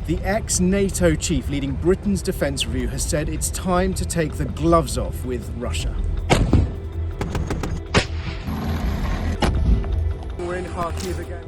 The ex-NATO chief leading Britain's defence review has said it's time to take the gloves off with Russia. We're in Kharkiv again.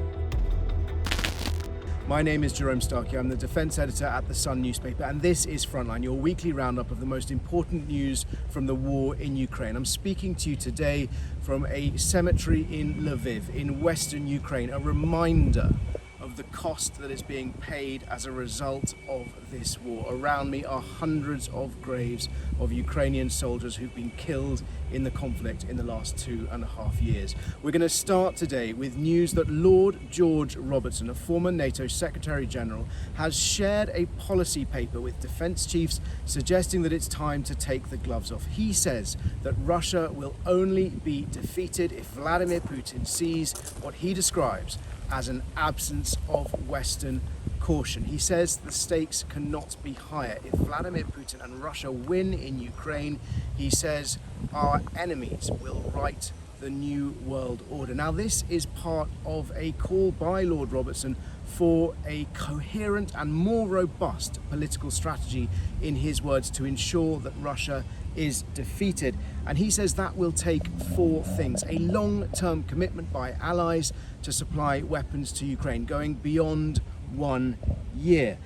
My name is Jerome Starkey. I'm the defence editor at The Sun newspaper, and this is Frontline, your weekly roundup of the most important news from the war in Ukraine. I'm speaking to you today from a cemetery in Lviv, in western Ukraine, a reminder of the cost that is being paid as a result of this war. Around me are hundreds of graves of Ukrainian soldiers who've been killed in the conflict in the last 2.5 years. We're going to start today with news that Lord George Robertson, a former NATO Secretary General, has shared a policy paper with defence chiefs suggesting that it's time to take the gloves off. He says that Russia will only be defeated if Vladimir Putin sees what he describes as an absence of Western caution. He says the stakes cannot be higher. If Vladimir Putin and Russia win in Ukraine, he says our enemies will write the new world order. Now, this is part of a call by Lord Robertson for a coherent and more robust political strategy, in his words, to ensure that Russia is defeated. And he says that will take 4 things: a long-term commitment by allies to supply weapons to Ukraine, going beyond 1 year;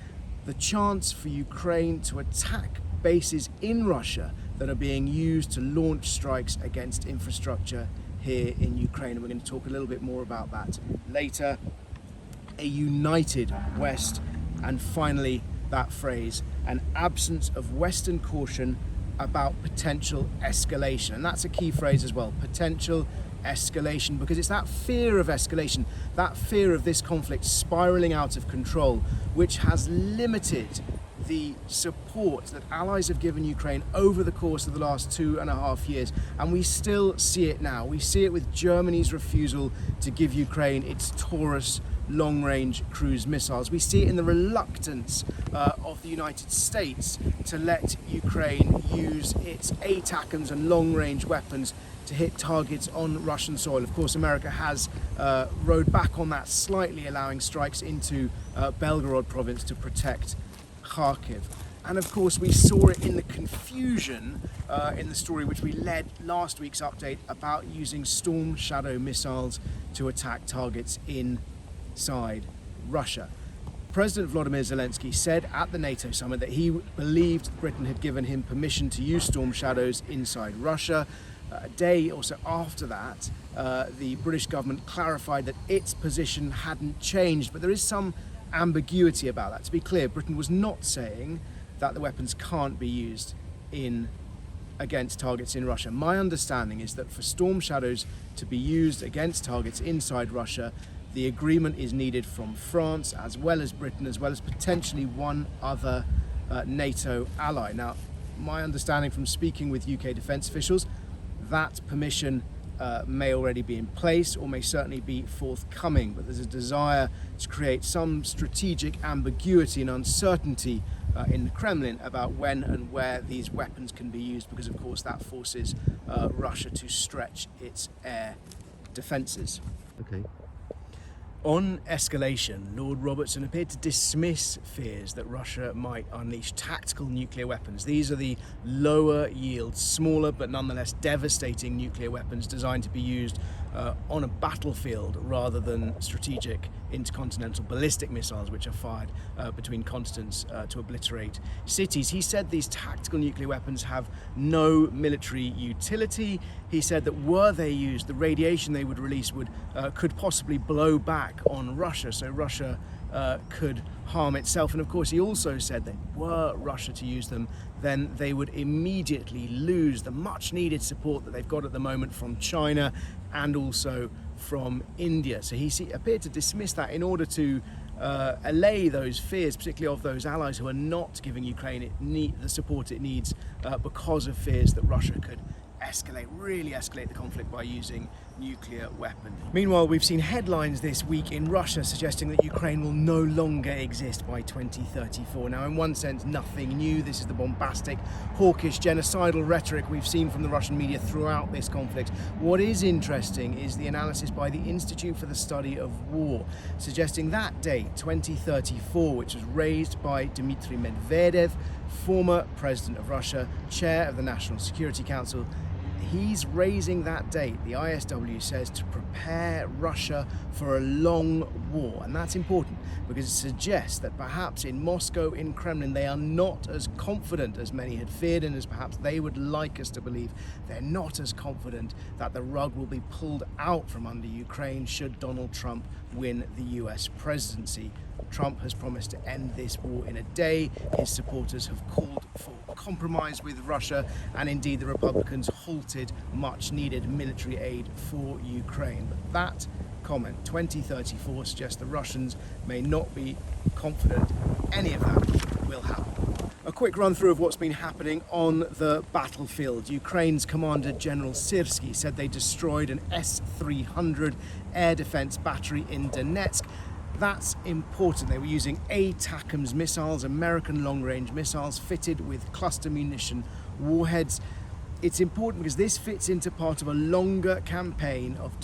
the chance for Ukraine to attack bases in Russia that are being used to launch strikes against infrastructure here in Ukraine, and we're going to talk a little bit more about that later; a united West; and finally, that phrase, an absence of Western caution about potential escalation. And that's a key phrase as well, potential escalation, because it's that fear of escalation, that fear of this conflict spiraling out of control, which has limited the support that allies have given Ukraine over the course of the last 2.5 years. And we still see it now. We see it with Germany's refusal to give Ukraine its Taurus long-range cruise missiles. We see it in the reluctance of the United States to let Ukraine use its ATACMS and long-range weapons to hit targets on Russian soil. Of course, America has rode back on that slightly, allowing strikes into Belgorod province to protect Kharkiv. And of course, we saw it in the confusion in the story which we led last week's update about using Storm Shadow missiles to attack targets inside Russia. President Vladimir Zelensky said at the NATO summit that he believed Britain had given him permission to use Storm Shadows inside Russia. A day or so after that, the British government clarified that its position hadn't changed, but there is some ambiguity about that. To be clear, Britain was not saying that the weapons can't be used against targets in Russia. My understanding is that for Storm Shadows to be used against targets inside Russia, the agreement is needed from France, as well as Britain, as well as potentially one other NATO ally. Now, my understanding from speaking with UK defence officials, that permission may already be in place or may certainly be forthcoming, but there's a desire to create some strategic ambiguity and uncertainty in the Kremlin about when and where these weapons can be used, because of course that forces Russia to stretch its air defences. Okay. On escalation, Lord Robertson appeared to dismiss fears that Russia might unleash tactical nuclear weapons. These are the lower yield, smaller but nonetheless devastating nuclear weapons designed to be used on a battlefield rather than strategic intercontinental ballistic missiles which are fired between continents to obliterate cities. He said these tactical nuclear weapons have no military utility. He said that were they used, the radiation they would release could possibly blow back on Russia, so Russia could harm itself. And of course, he also said that were Russia to use them, then they would immediately lose the much needed support that they've got at the moment from China and also from India. So he appeared to dismiss that in order to allay those fears, particularly of those allies who are not giving Ukraine the support it needs because of fears that Russia could really escalate the conflict by using nuclear weapons. Meanwhile, we've seen headlines this week in Russia suggesting that Ukraine will no longer exist by 2034. Now, in one sense, nothing new. This is the bombastic, hawkish, genocidal rhetoric we've seen from the Russian media throughout this conflict. What is interesting is the analysis by the Institute for the Study of War, suggesting that date, 2034, which was raised by Dmitry Medvedev, former president of Russia, chair of the National Security Council. He's raising that date, the ISW says, to prepare Russia for a long war. And that's important because it suggests that perhaps in Moscow, in Kremlin, they are not as confident as many had feared, and as perhaps they would like us to believe. They're not as confident that the rug will be pulled out from under Ukraine should Donald Trump win the US presidency. Trump has promised to end this war in a day. His supporters have called for compromise with Russia, and indeed the Republicans halted much needed military aid for Ukraine. But that comment, 2034, suggests the Russians may not be confident any of that will happen. A quick run through of what's been happening on the battlefield. Ukraine's Commander General Syrsky said they destroyed an S-300 air defense battery in Donetsk. That's important. They were using ATACMS missiles, American long-range missiles fitted with cluster munition warheads. It's important because this fits into part of a longer campaign of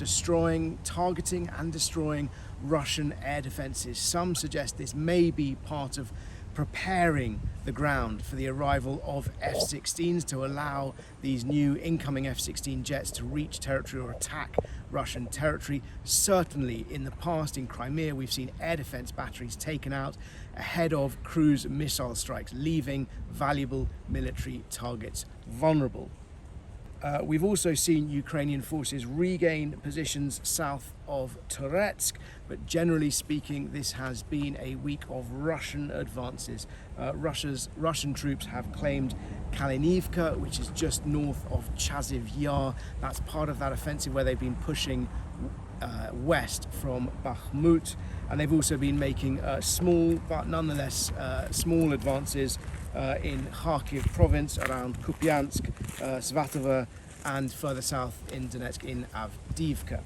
targeting and destroying Russian air defenses. Some suggest this may be part of preparing the ground for the arrival of F-16s to allow these new incoming F-16 jets to reach territory or attack Russian territory. Certainly in the past in Crimea, we've seen air defense batteries taken out ahead of cruise missile strikes, leaving valuable military targets vulnerable. We've also seen Ukrainian forces regain positions south of Toretsk, but generally speaking, this has been a week of Russian advances. Russian troops have claimed Kalinivka, which is just north of Chaziv Yar. That's part of that offensive where they've been pushing west from Bakhmut, and they've also been making small but nonetheless small advances in Kharkiv province around Kupiansk, Svatova, and further south in Donetsk in Avdiivka.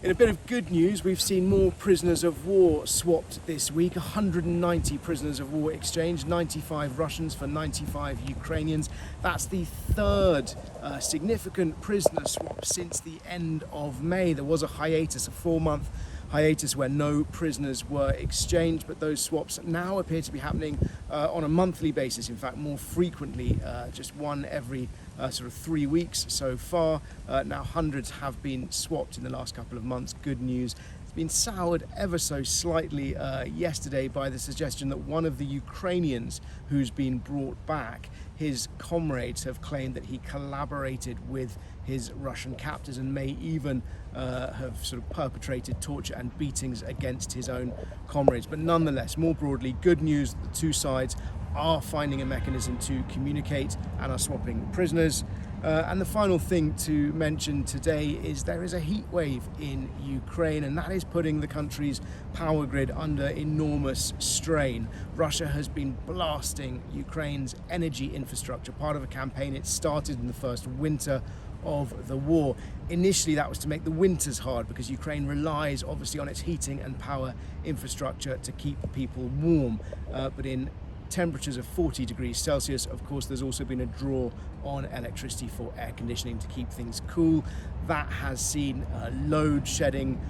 In a bit of good news, we've seen more prisoners of war swapped this week. 190 prisoners of war exchanged, 95 Russians for 95 Ukrainians. That's the third significant prisoner swap since the end of May. There was a hiatus, a 4-month hiatus where no prisoners were exchanged, but those swaps now appear to be happening on a monthly basis. In fact, more frequently, just one every sort of 3 weeks so far. Now hundreds have been swapped in the last couple of months. Good news. It's been soured ever so slightly yesterday by the suggestion that one of the Ukrainians who's been brought back, his comrades have claimed that he collaborated with his Russian captors and may even have sort of perpetrated torture and beatings against his own comrades. But nonetheless, more broadly, good news that the two sides are finding a mechanism to communicate and are swapping prisoners. And the final thing to mention today is there is a heat wave in Ukraine, and that is putting the country's power grid under enormous strain. Russia has been blasting Ukraine's energy infrastructure, part of a campaign it started in the first winter of the war. Initially, that was to make the winters hard because Ukraine relies obviously on its heating and power infrastructure to keep people warm. But in temperatures of 40 degrees Celsius, of course, there's also been a draw on electricity for air conditioning to keep things cool. That has seen load shedding.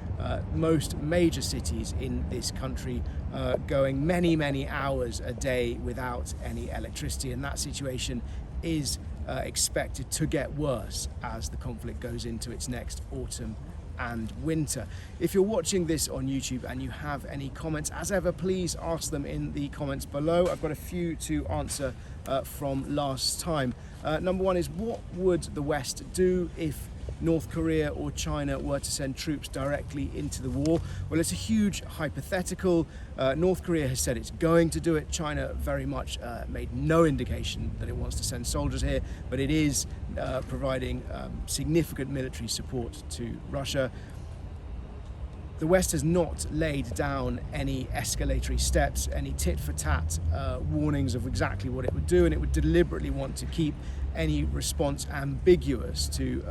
Most major cities in this country going many hours a day without any electricity, and that situation is expected to get worse as the conflict goes into its next autumn and winter. If you're watching this on YouTube and you have any comments, as ever, please ask them in the comments below. I've got a few to answer from last time. Number one is, what would the West do if North Korea or China were to send troops directly into the war? Well, it's a huge hypothetical. North Korea has said it's going to do it. China very much made no indication that it wants to send soldiers here, but it is providing significant military support to Russia. The West has not laid down any escalatory steps, any tit-for-tat warnings of exactly what it would do, and it would deliberately want to keep any response ambiguous to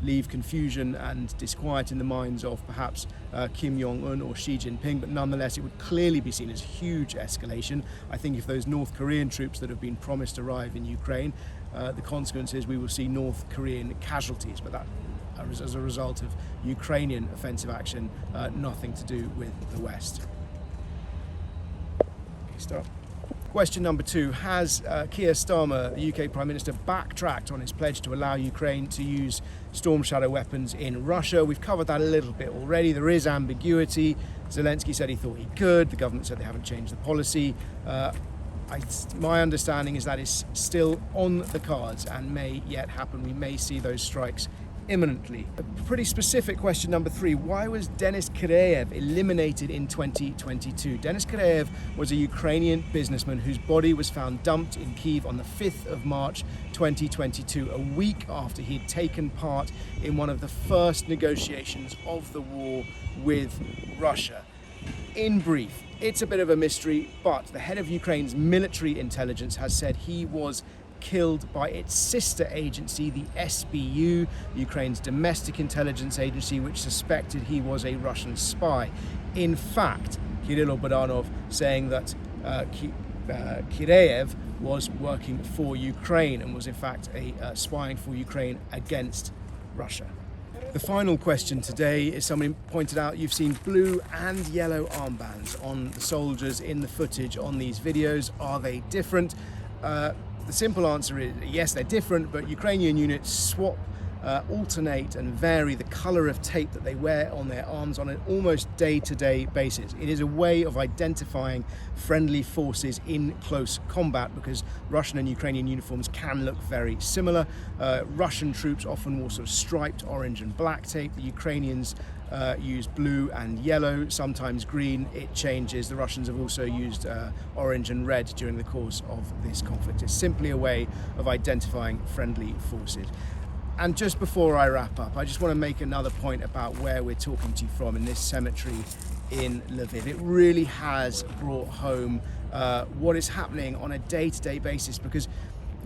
leave confusion and disquiet in the minds of perhaps Kim Jong-un or Xi Jinping, but nonetheless it would clearly be seen as huge escalation. I think if those North Korean troops that have been promised arrive in Ukraine, the consequence is we will see North Korean casualties, but that as a result of Ukrainian offensive action, nothing to do with the West. Stop. Question number 2, has Keir Starmer, the UK Prime Minister, backtracked on his pledge to allow Ukraine to use Storm Shadow weapons in Russia? We've covered that a little bit already. There is ambiguity. Zelensky said he thought he could. The government said they haven't changed the policy. My understanding is that is still on the cards and may yet happen. We may see those strikes imminently. A pretty specific question number 3. Why was Denis Kireev eliminated in 2022? Denis Kireev was a Ukrainian businessman whose body was found dumped in Kyiv on the 5th of March 2022, a week after he'd taken part in one of the first negotiations of the war with Russia. In brief, it's a bit of a mystery, but the head of Ukraine's military intelligence has said he was killed by its sister agency, the SBU, Ukraine's domestic intelligence agency, which suspected he was a Russian spy. In fact, Kirill Bodanov saying that Kireev was working for Ukraine and was in fact spying for Ukraine against Russia. The final question today is, somebody pointed out, you've seen blue and yellow armbands on the soldiers in the footage on these videos. Are they different? The simple answer is yes, they're different, but Ukrainian units swap, alternate and vary the colour of tape that they wear on their arms on an almost day-to-day basis. It is a way of identifying friendly forces in close combat because Russian and Ukrainian uniforms can look very similar. Russian troops often wore sort of striped orange and black tape. The Ukrainians use blue and yellow, sometimes green. It changes. The Russians have also used orange and red during the course of this conflict. It's simply a way of identifying friendly forces. And just before I wrap up, I just want to make another point about where we're talking to you from in this cemetery in Lviv. It really has brought home what is happening on a day-to-day basis, because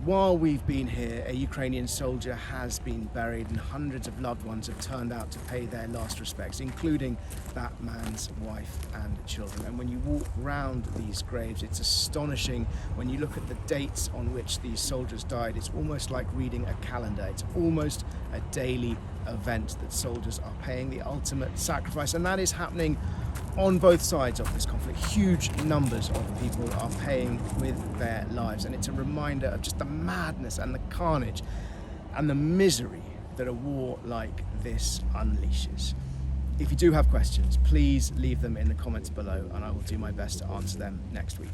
while we've been here, a Ukrainian soldier has been buried and hundreds of loved ones have turned out to pay their last respects, including that man's wife and children. And when you walk round these graves, it's astonishing. When you look at the dates on which these soldiers died, it's almost like reading a calendar. It's almost a daily event that soldiers are paying the ultimate sacrifice, and that is happening on both sides of this conflict. Huge numbers of people are paying with their lives, and it's a reminder of just the madness and the carnage and the misery that a war like this unleashes. If you do have questions, please leave them in the comments below and I will do my best to answer them next week.